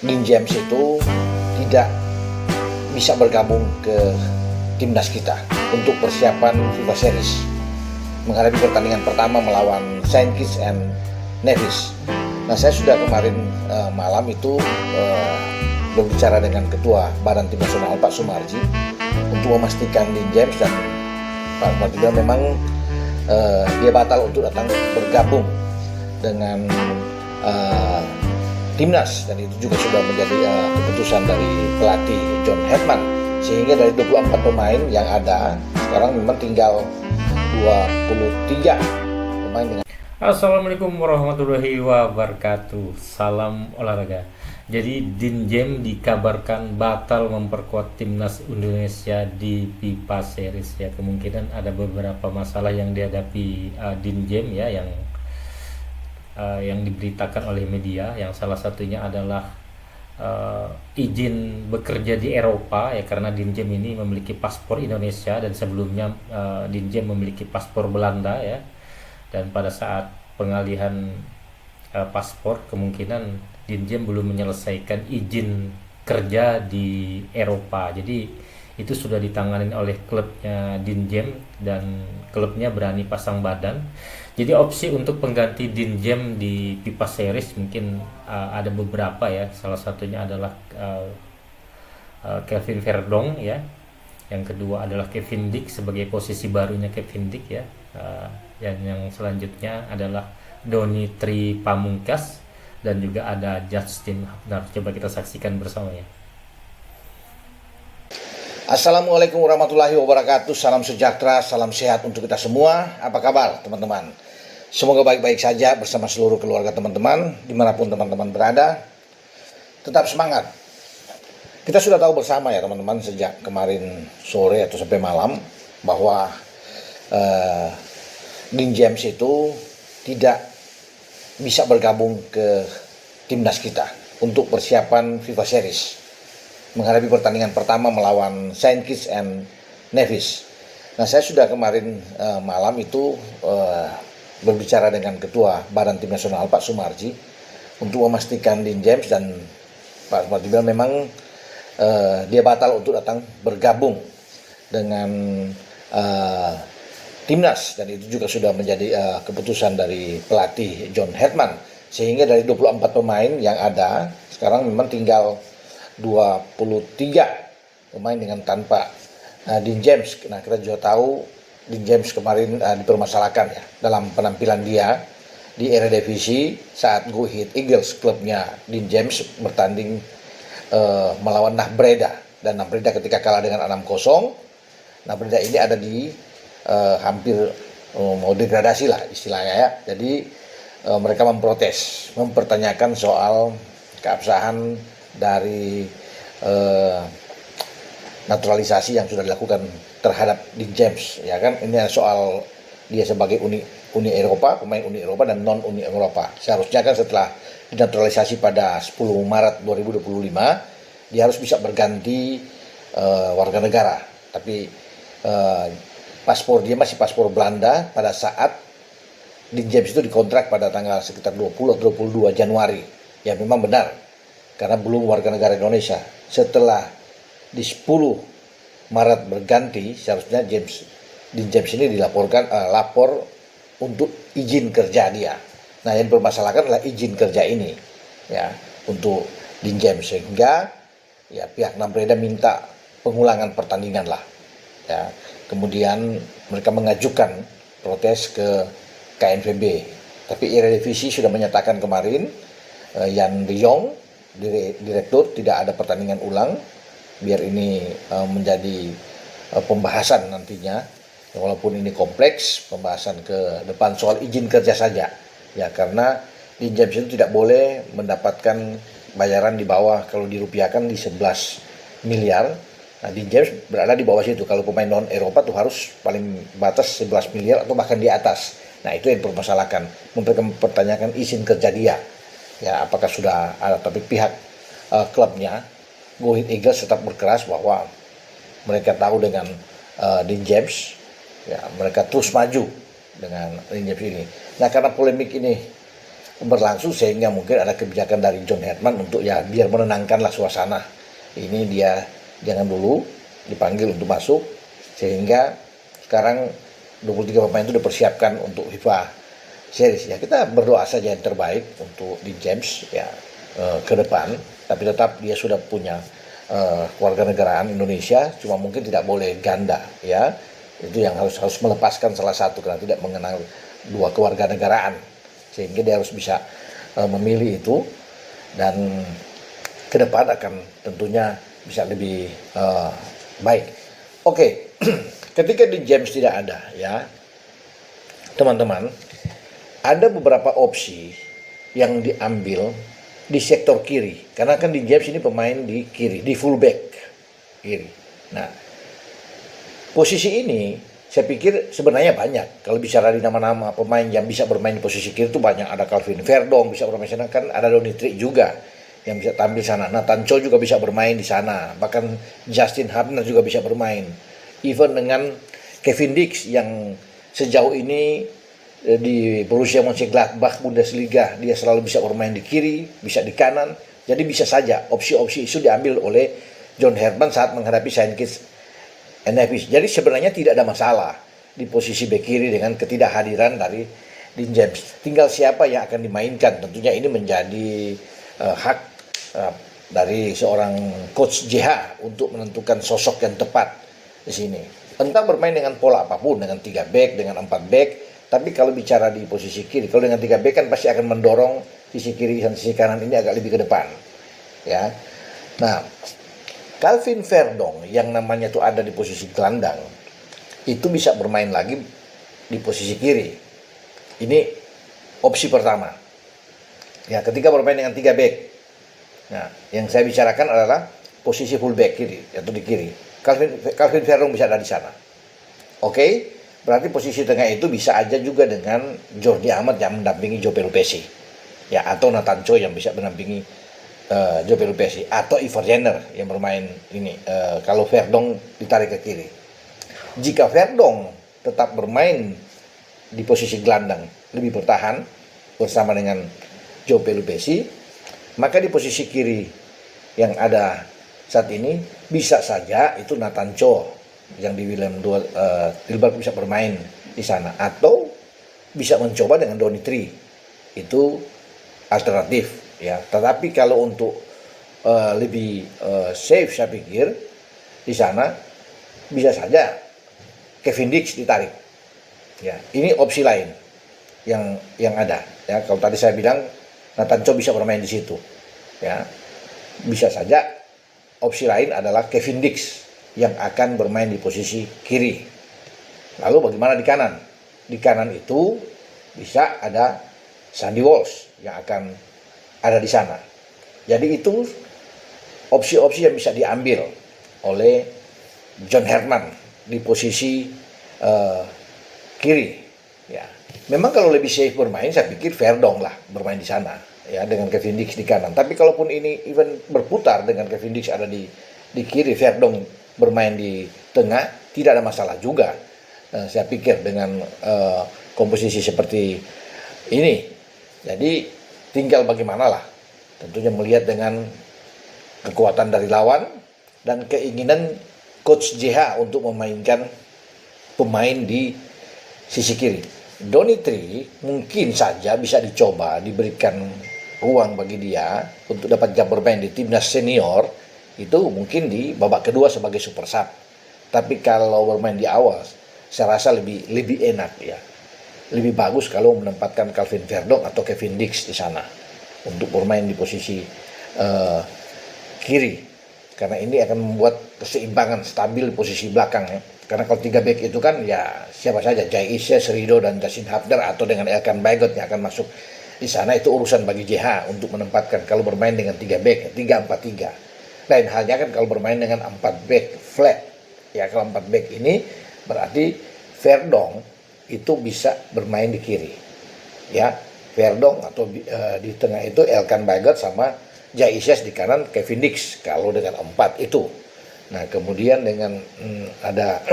Dean James itu tidak bisa bergabung ke timnas kita untuk persiapan FIFA Series menghadapi pertandingan pertama melawan Saint Kitts and Nevis. Nah, saya sudah kemarin malam itu berbicara dengan Ketua Badan Tim Nasional Pak Sumarji untuk memastikan Dean James, dan Pak Sumarji bilang memang dia batal untuk datang bergabung dengan timnas, dan itu juga sudah menjadi keputusan dari pelatih John Hetman, sehingga dari 24 pemain yang ada sekarang memang tinggal 23 pemain dengan. Assalamualaikum warahmatullahi wabarakatuh. Salam olahraga. Jadi Dean James dikabarkan batal memperkuat timnas Indonesia di FIFA Series ya. Kemungkinan ada beberapa masalah yang dihadapi Dean James ya, yang diberitakan oleh media, yang salah satunya adalah izin bekerja di Eropa ya, karena Dean James ini memiliki paspor Indonesia dan sebelumnya Dean James memiliki paspor Belanda ya, dan pada saat pengalihan paspor kemungkinan Dean James belum menyelesaikan izin kerja di Eropa, jadi itu sudah ditangani oleh klubnya Dean James dan klubnya berani pasang badan. Jadi opsi untuk pengganti Dean James di FIFA Series mungkin ada beberapa ya. Salah satunya adalah Kelvin Verdong ya. Yang kedua adalah Kevin Dick sebagai posisi barunya Kevin Dick ya. Dan yang selanjutnya adalah Doni Tri Pamungkas dan juga ada Justin Hubner. Coba kita saksikan bersama ya. Assalamualaikum warahmatullahi wabarakatuh. Salam sejahtera, salam sehat untuk kita semua. Apa kabar teman-teman? Semoga baik-baik saja bersama seluruh keluarga teman-teman, dimanapun teman-teman berada. Tetap semangat. Kita sudah tahu bersama ya teman-teman, sejak kemarin sore atau sampai malam, bahwa Dean James itu tidak bisa bergabung ke timnas kita untuk persiapan FIFA Series menghadapi pertandingan pertama melawan Saint Kitts and Nevis. Nah, saya sudah kemarin malam itu berbicara dengan Ketua Badan Tim Nasional Pak Sumarji untuk memastikan Dean James, dan Pak Sumarji bilang memang dia batal untuk datang bergabung dengan timnas, dan itu juga sudah menjadi keputusan dari pelatih John Hetman, sehingga dari 24 pemain yang ada sekarang memang tinggal 23 pemain dengan tanpa Dean James. Nah, kita juga tahu Dean James kemarin dipermasalahkan ya dalam penampilan dia di Eredivisie saat Go Ahead Eagles, klubnya Dean James, bertanding melawan Breda, dan Breda ketika kalah dengan 6-0. Breda ini ada di hampir mau degradasi lah istilahnya ya. Jadi mereka memprotes, mempertanyakan soal keabsahan dari naturalisasi yang sudah dilakukan terhadap Dean James ya kan. Ini soal dia sebagai Uni Eropa, pemain Uni Eropa dan non Uni Eropa. Seharusnya kan setelah dinaturalisasi pada 10 Maret 2025 dia harus bisa berganti warga negara, tapi paspor dia masih paspor Belanda pada saat Dean James itu dikontrak pada tanggal sekitar 20 atau 22 Januari. Ya memang benar, karena belum warga negara Indonesia. Setelah di 10 Maret berganti, seharusnya Dean James ini dilaporkan lapor untuk izin kerja dia. Nah, yang dipermasalahkan adalah izin kerja ini ya untuk Dean James, sehingga ya pihak Breda minta pengulangan pertandingan lah ya. Kemudian mereka mengajukan protes ke KNVB, tapi Eredivisie sudah menyatakan kemarin Jan de Jong, direktur, tidak ada pertandingan ulang, biar ini menjadi pembahasan nantinya, walaupun ini kompleks pembahasan ke depan soal izin kerja saja ya, karena Dean James itu tidak boleh mendapatkan bayaran di bawah, kalau dirupiahkan di 11 miliar. Nah, Dean James berada di bawah situ. Kalau pemain non Eropa tuh harus paling batas 11 miliar atau bahkan di atas. Nah, itu yang dipermasalahkan, mempertanyakan izin kerja dia ya, apakah sudah ada. Tapi pihak klubnya Go Ahead Eagles tetap berkeras bahwa mereka tahu dengan Dean James ya, mereka terus maju dengan Dean James ini. Nah, karena polemik ini berlangsung, sehingga mungkin ada kebijakan dari John Herdman untuk ya biar menenangkanlah suasana. Ini dia jangan dulu dipanggil untuk masuk, sehingga sekarang 23 pemain itu dipersiapkan untuk FIFA Series. Ya kita berdoa saja yang terbaik untuk Dean James ya ke depan, tapi tetap dia sudah punya kewarganegaraan Indonesia, cuma mungkin tidak boleh ganda ya. Itu yang harus melepaskan salah satu karena tidak mengenal dua kewarganegaraan, sehingga dia harus bisa memilih itu, dan ke depan akan tentunya bisa lebih baik. Oke. Ketika Dean James tidak ada ya teman-teman, ada beberapa opsi yang diambil di sektor kiri, karena kan Dean James ini pemain di kiri, di fullback kiri. Nah, posisi ini saya pikir sebenarnya banyak. Kalau bicara di nama-nama pemain yang bisa bermain di posisi kiri itu banyak. Ada Calvin Verdong bisa bermain di sana, kan ada Donny Trick juga yang bisa tampil sana. Nathan Cho juga bisa bermain di sana. Bahkan Justin Hubner juga bisa bermain. Even dengan Kevin Dix yang sejauh ini di Borussia Mönchengladbach Bundesliga dia selalu bisa bermain di kiri, bisa di kanan. Jadi bisa saja opsi-opsi itu diambil oleh John Herdman saat menghadapi Saintkes Nevis. Jadi sebenarnya tidak ada masalah di posisi bek kiri dengan ketidakhadiran dari Dean James. Tinggal siapa yang akan dimainkan. Tentunya ini menjadi hak dari seorang coach JH untuk menentukan sosok yang tepat di sini. Entah bermain dengan pola apapun, dengan 3 back, dengan 4 back, tapi kalau bicara di posisi kiri, kalau dengan 3 back kan pasti akan mendorong sisi kiri dan sisi kanan ini agak lebih ke depan. Ya. Nah, Calvin Verdong yang namanya itu ada di posisi gelandang, itu bisa bermain lagi di posisi kiri. Ini opsi pertama. Ya, ketika bermain dengan 3 back. Nah, yang saya bicarakan adalah posisi fullback kiri atau di kiri. Calvin Verdong bisa ada di sana. Oke, berarti posisi tengah itu bisa aja juga dengan Jordi Amat yang mendampingi Joe Pelupessy. Ya, atau Nathan Cho yang bisa mendampingi Joe Pelupessy, atau Ivar Jenner yang bermain ini kalau Verdong ditarik ke kiri. Jika Verdong tetap bermain di posisi gelandang, lebih bertahan bersama dengan Joe Pelupessy, maka di posisi kiri yang ada saat ini bisa saja itu Nathan Cho yang di Tilburg bisa bermain di sana, atau bisa mencoba dengan Donny Trick. Itu alternatif ya. Tetapi kalau untuk lebih safe saya pikir di sana bisa saja Kevin Dix ditarik. Ya, ini opsi lain yang ada ya. Kalau tadi saya bilang Nathan Cho bisa bermain di situ. Ya. Bisa saja opsi lain adalah Kevin Dix yang akan bermain di posisi kiri. Lalu bagaimana di kanan? Di kanan itu bisa ada Sandy Walsh yang akan ada di sana. Jadi itu opsi-opsi yang bisa diambil oleh John Herdman di posisi kiri. Ya, memang kalau lebih safe bermain, saya pikir Verdong lah bermain di sana. Ya, dengan Kevin Dix di kanan. Tapi kalaupun ini even berputar dengan Kevin Dix ada di kiri, Verdong bermain di tengah, tidak ada masalah juga. Saya pikir dengan komposisi seperti ini. Jadi tinggal bagaimana lah. Tentunya melihat dengan kekuatan dari lawan dan keinginan coach JH untuk memainkan pemain di sisi kiri. Donny Trick mungkin saja bisa dicoba, diberikan ruang bagi dia untuk dapat jam bermain di timnas senior, itu mungkin di babak kedua sebagai super sub. Tapi kalau bermain di awal, saya rasa lebih enak ya. Lebih bagus kalau menempatkan Calvin Verdong atau Kevin Dix di sana untuk bermain di posisi kiri. Karena ini akan membuat keseimbangan stabil di posisi belakang ya. Karena kalau 3 back itu kan ya siapa saja, Jai Ises, Rido dan Justin Hubner, atau dengan Elkan Bagot yang akan masuk di sana, itu urusan bagi JH untuk menempatkan. Kalau bermain dengan 3 back, 3-4-3. Lain halnya kan kalau bermain dengan 4 back flat. Ya, kalau 4 back ini berarti Verdong itu bisa bermain di kiri. Ya, Verdong atau di tengah itu Elkan Bagot sama Jai Ises, di kanan Kevin Dix kalau dengan 4 itu. Nah, kemudian dengan ada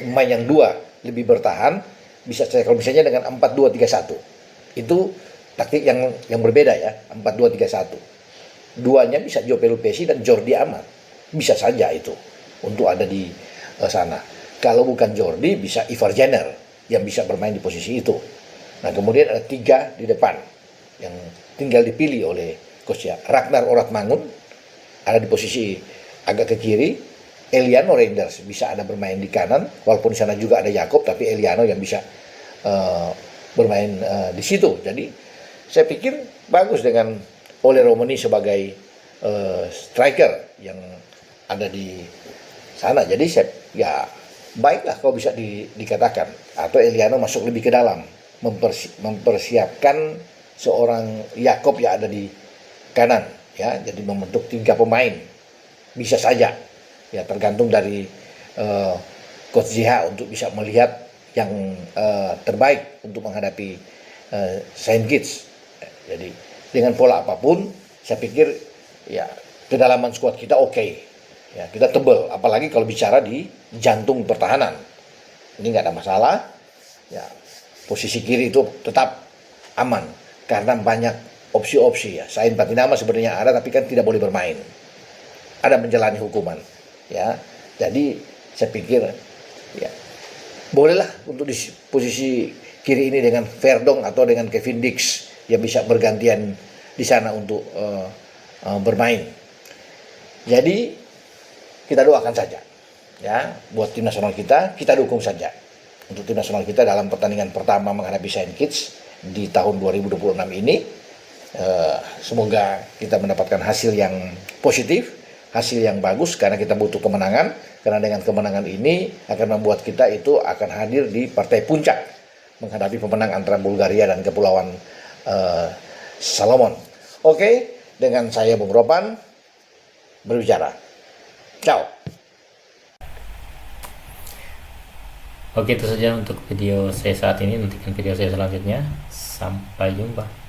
pemain yang 2 lebih bertahan, bisa saya kalau misalnya dengan 4-2-3-1. Itu taktik yang berbeda ya, 4-2-3-1. Duanya bisa Joe Pelupesi dan Jordi Amat, bisa saja itu untuk ada di sana. Kalau bukan Jordi, bisa Ivar Jenner yang bisa bermain di posisi itu. Nah, kemudian ada 3 di depan yang tinggal dipilih oleh coach ya. Ragnar Oratmangun ada di posisi agak ke kiri. Eliano Reinders bisa ada bermain di kanan, walaupun di sana juga ada Jakob, tapi Eliano yang bisa bermain di situ. Jadi saya pikir bagus dengan Ole Romani sebagai striker yang ada di sana. Jadi ya baiklah kalau bisa dikatakan. Atau Eliano masuk lebih ke dalam, mempersiapkan seorang Jakob yang ada di kanan, ya. Jadi membentuk 3 pemain bisa saja, ya tergantung dari Coach JH untuk bisa melihat yang terbaik untuk menghadapi Saint Kitts. Jadi dengan pola apapun, saya pikir ya kedalaman skuad kita oke. Ya, kita tebal, apalagi kalau bicara di jantung pertahanan. Ini nggak ada masalah. Ya, posisi kiri itu tetap aman karena banyak opsi-opsi ya. Sain Patinama sebenarnya ada, tapi kan tidak boleh bermain. Ada menjalani hukuman. Ya, jadi saya pikir ya bolehlah untuk di posisi kiri ini dengan Verdong atau dengan Kevin Dix yang bisa bergantian di sana untuk bermain. Jadi kita doakan saja ya buat tim nasional kita dukung saja untuk tim nasional kita dalam pertandingan pertama menghadapi Saint Kitts di tahun 2026 ini. Semoga kita mendapatkan hasil yang positif, hasil yang bagus, karena kita butuh kemenangan, karena dengan kemenangan ini akan membuat kita itu akan hadir di partai puncak menghadapi pemenang antara Bulgaria dan Kepulauan Salomon. Oke, dengan saya Bung Ropan berbicara. Ciao. Oke, itu saja untuk video saya saat ini. Nantikan video saya selanjutnya. Sampai jumpa.